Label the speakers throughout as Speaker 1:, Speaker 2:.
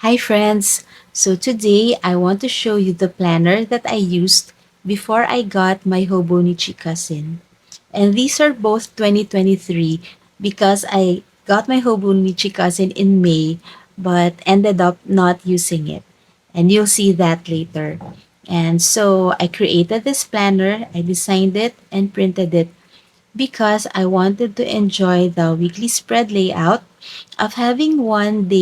Speaker 1: Hi friends! So today I want to show you the planner that I used before I got my Hobonichi cousin. And these are both 2023 because I got my Hobonichi cousin in May but ended up not using it. And you'll see that later. And so I created this planner, I designed it and printed it because I wanted to enjoy the weekly spread layout of having one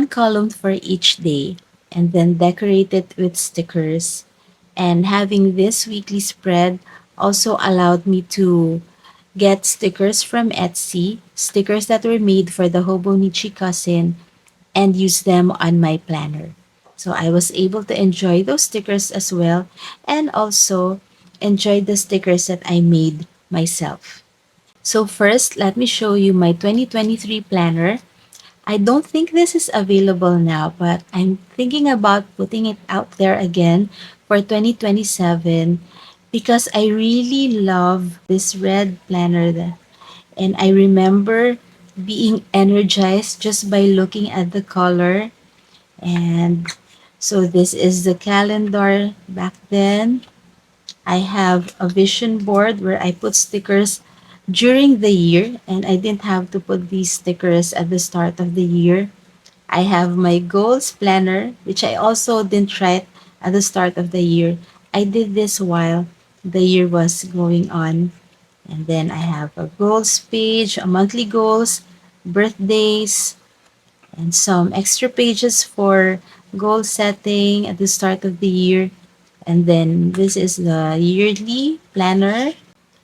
Speaker 1: column for each day, and then decorate it with stickers. And having this weekly spread also allowed me to get stickers from Etsy, stickers that were made for the Hobonichi cousin, and use them on my planner. So I was able to enjoy those stickers as well, and also enjoy the stickers that I made myself. So first, let me show you my 2023 planner. I don't think this is available now, but I'm thinking about putting it out there again for 2027 because I really love this red planner. And I remember being energized just by looking at the color. And so this is the calendar back then. I have a vision board where I put stickers during the year, and I didn't have to put these stickers at the start of the year. I have my goals planner, which I also didn't write at the start of the year. I did this while the year was going on. And then I have a goals page, a monthly goals, birthdays, and some extra pages for goal setting at the start of the year. And then this is the yearly planner.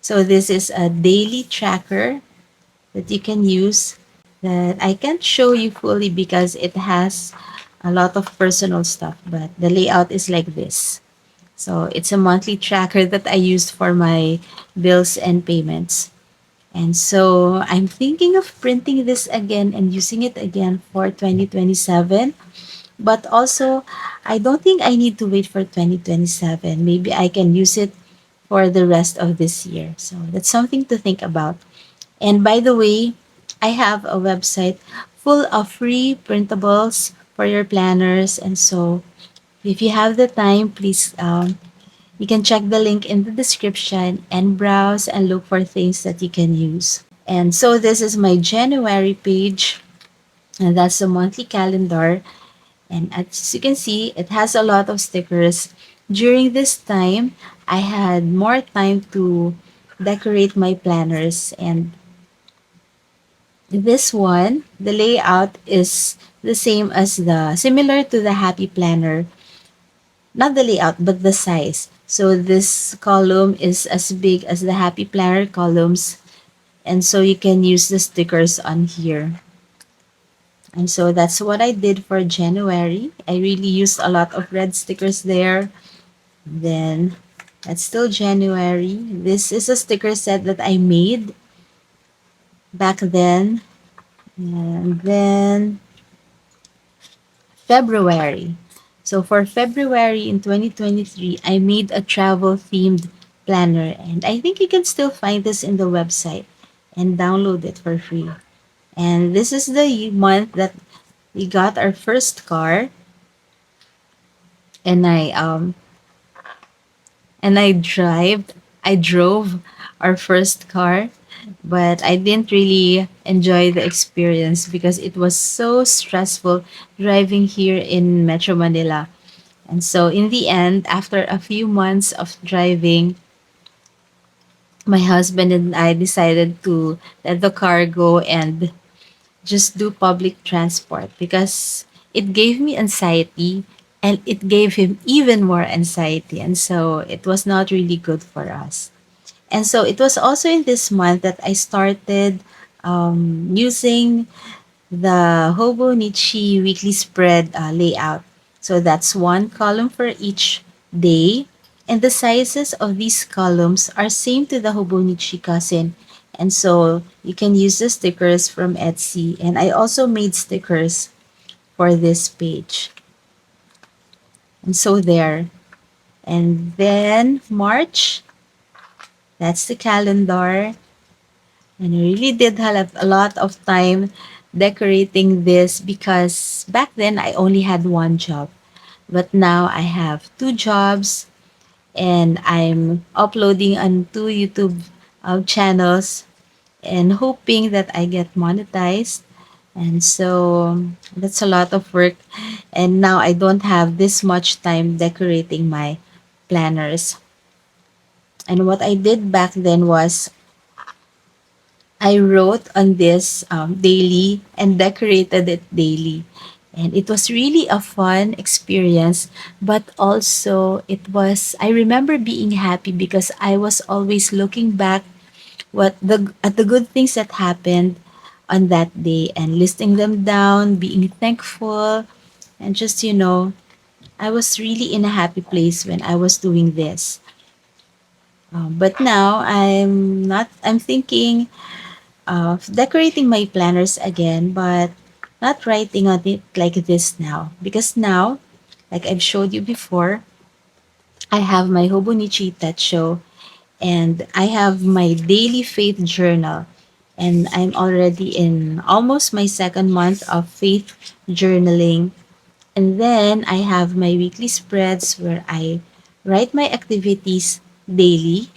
Speaker 1: So this is a daily tracker that you can use that I can't show you fully because it has a lot of personal stuff, but the layout is like this. So it's a monthly tracker that I used for my bills and payments. And so I'm thinking of printing this again and using it again for 2027. But also, I don't think I need to wait for 2027. Maybe I can use it for the rest of this year. So that's something to think about. And by the way, I have a website full of free printables for your planners. And so if you have the time, please, you can check the link in the description and browse and look for things that you can use. And so this is my January page, and that's the monthly calendar. And as you can see, it has a lot of stickers. During this time, I had more time to decorate my planners. And this one, the layout is the same as similar to the Happy Planner. Not the layout, but the size. So this column is as big as the Happy Planner columns. And so you can use the stickers on here. And so that's what I did for January. I really used a lot of red stickers there. Then that's still January. This is a sticker set that I made back then. And then February. So for February in 2023, I made a travel themed planner. And I think you can still find this in the website and download it for free. And this is the month that we got our first car. And I drove our first car, but I didn't really enjoy the experience because it was so stressful driving here in Metro Manila. And so in the end, after a few months of driving, my husband and I decided to let the car go and just do public transport because it gave me anxiety and it gave him even more anxiety. And so it was not really good for us. And so it was also in this month that I started using the Hobonichi weekly spread layout. So that's one column for each day. And the sizes of these columns are same to the Hobonichi cousin. And so you can use the stickers from Etsy. And I also made stickers for this page. And so there. And then March, that's the calendar. And I really did have a lot of time decorating this because back then I only had one job. But now I have two jobs and I'm uploading on two YouTube channels and hoping that I get monetized. And so that's a lot of work. And now I don't have this much time decorating my planners. And what I did back then was I wrote on this daily and decorated it daily. And it was really a fun experience, but also I remember being happy because I was always looking back at the good things that happened on that day and listing them down, being thankful, and just, I was really in a happy place when I was doing this. But now I'm thinking of decorating my planners again, but not writing on it like this now. Because now, like I've showed you before, I have my Hobonichi Show and I have my daily faith journal. And I'm already in almost my second month of faith journaling. And then I have my weekly spreads where I write my activities daily.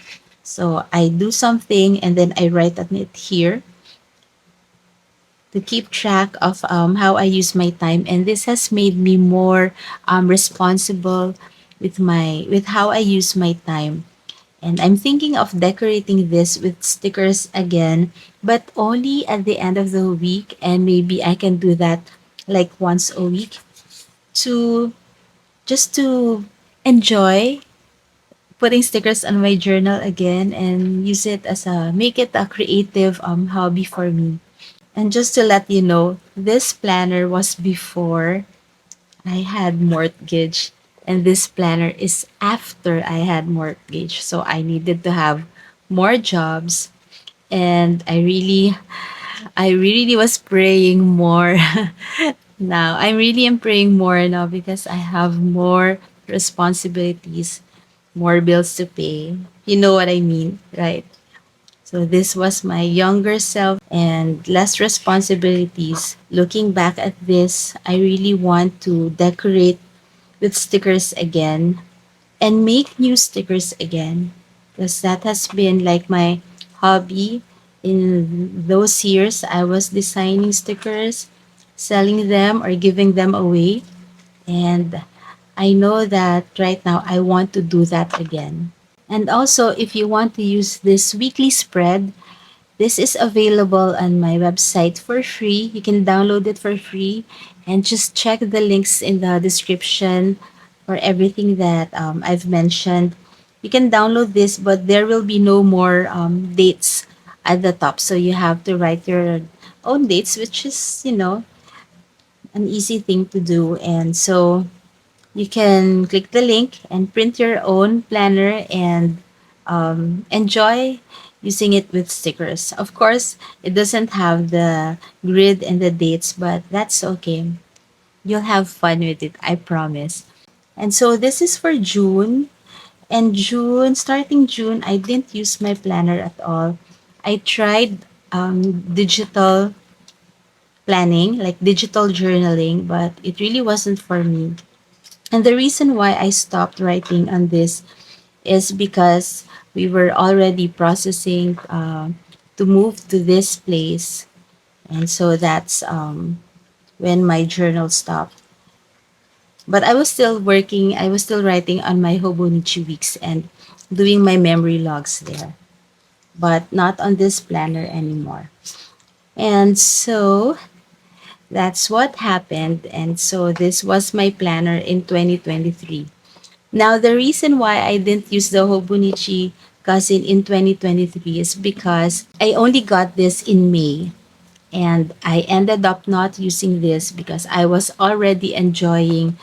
Speaker 1: So I do something and then I write on it here to keep track of how I use my time, and this has made me more responsible with how I use my time. And I'm thinking of decorating this with stickers again, but only at the end of the week, and maybe I can do that like once a week to just to enjoy putting stickers on my journal again and use it as a make it a creative hobby for me. And just to let you know, this planner was before I had mortgage, and this planner is after I had mortgage. So I needed to have more jobs, and I really was praying more. Now I really am praying more now because I have more responsibilities, more bills to pay. You know what I mean, right? So this was my younger self and less responsibilities. Looking back at this, I really want to decorate with stickers again and make new stickers again because that has been like my hobby in those years. I was designing stickers, selling them or giving them away, and I know that right now I want to do that again. And also, if you want to use this weekly spread, this is available on my website for free. You can download it for free and just check the links in the description for everything that I've mentioned. You can download this, but there will be no more dates at the top. So you have to write your own dates, which is, an easy thing to do. And so you can click the link and print your own planner and enjoy using it with stickers. Of course, it doesn't have the grid and the dates, but that's okay. You'll have fun with it, I promise. And so this is for June. And starting June, I didn't use my planner at all. I tried digital planning, like digital journaling, but it really wasn't for me. And the reason why I stopped writing on this is because we were already processing to move to this place. And so that's when my journal stopped. But I was still working, I was still writing on my Hobonichi weeks and doing my memory logs there, but not on this planner anymore. And so that's what happened. And so this was my planner in 2023. Now, the reason why I didn't use the Hobonichi Cousin in 2023 is because I only got this in May. And I ended up not using this because I was already enjoying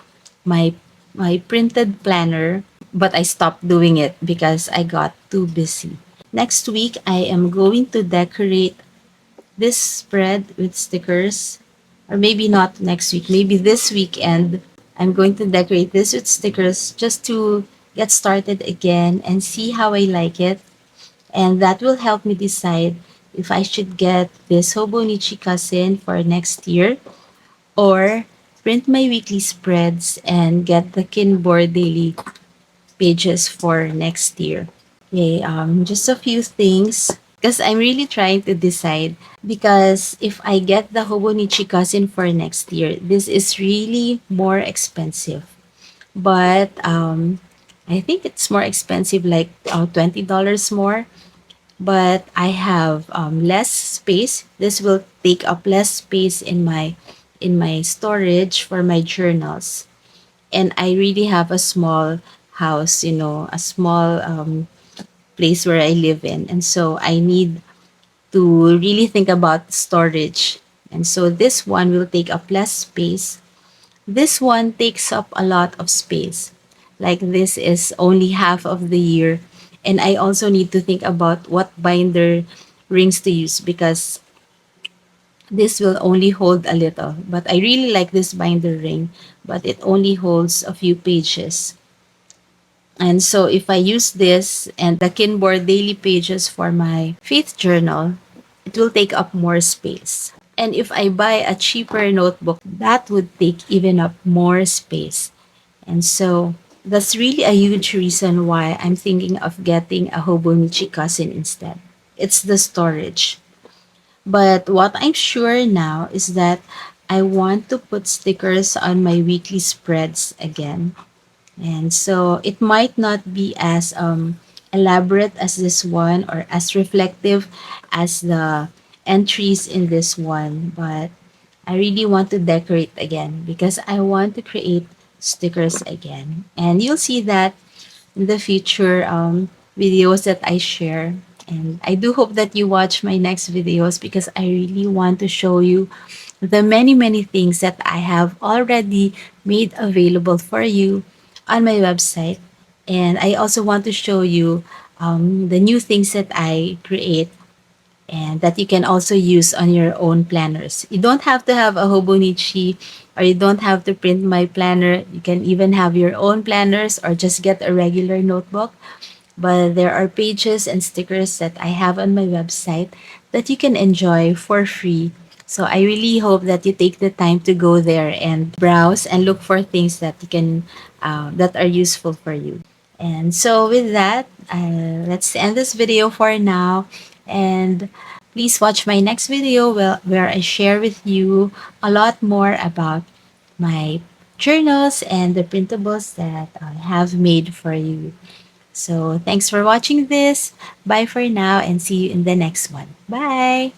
Speaker 1: my my printed planner, but I stopped doing it because I got too busy. Next week, I am going to decorate this spread with stickers, or maybe not next week, maybe this weekend. I'm going to decorate this with stickers just to get started again and see how I like it. And that will help me decide if I should get this Hobonichi cousin for next year or print my weekly spreads and get the Kinbor daily pages for next year. Okay, just a few things because I'm really trying to decide because if I get the Hobonichi cousin for next year, this is really more expensive. But I think it's more expensive, like $20 more. But I have less space. This will take up less space in my storage for my journals. And I really have a small house, a small place where I live in. And so I need to really think about storage. And so this one will take up less space. This one takes up a lot of space. Like this is only half of the year. And I also need to think about what binder rings to use because this will only hold a little. But I really like this binder ring, but it only holds a few pages. And so if I use this and the Kinboard daily pages for my faith journal, it will take up more space. And if I buy a cheaper notebook, that would take even up more space. And so that's really a huge reason why I'm thinking of getting a Hobonichi cousin instead. It's the storage. But what I'm sure now is that I want to put stickers on my weekly spreads again. And so it might not be as elaborate as this one or as reflective as the entries in this one, but I really want to decorate again because I want to create stickers again. And you'll see that in the future videos that I share. And I do hope that you watch my next videos because I really want to show you the many, many things that I have already made available for you on my website. And I also want to show you the new things that I create and that you can also use on your own planners. You don't have to have a Hobonichi or you don't have to print my planner. You can even have your own planners or just get a regular notebook. But there are pages and stickers that I have on my website that you can enjoy for free. So I really hope that you take the time to go there and browse and look for things that you can that are useful for you. And so with that, let's end this video for now. And please watch my next video where I share with you a lot more about my journals and the printables that I have made for you. So thanks for watching this. Bye for now and see you in the next one. Bye.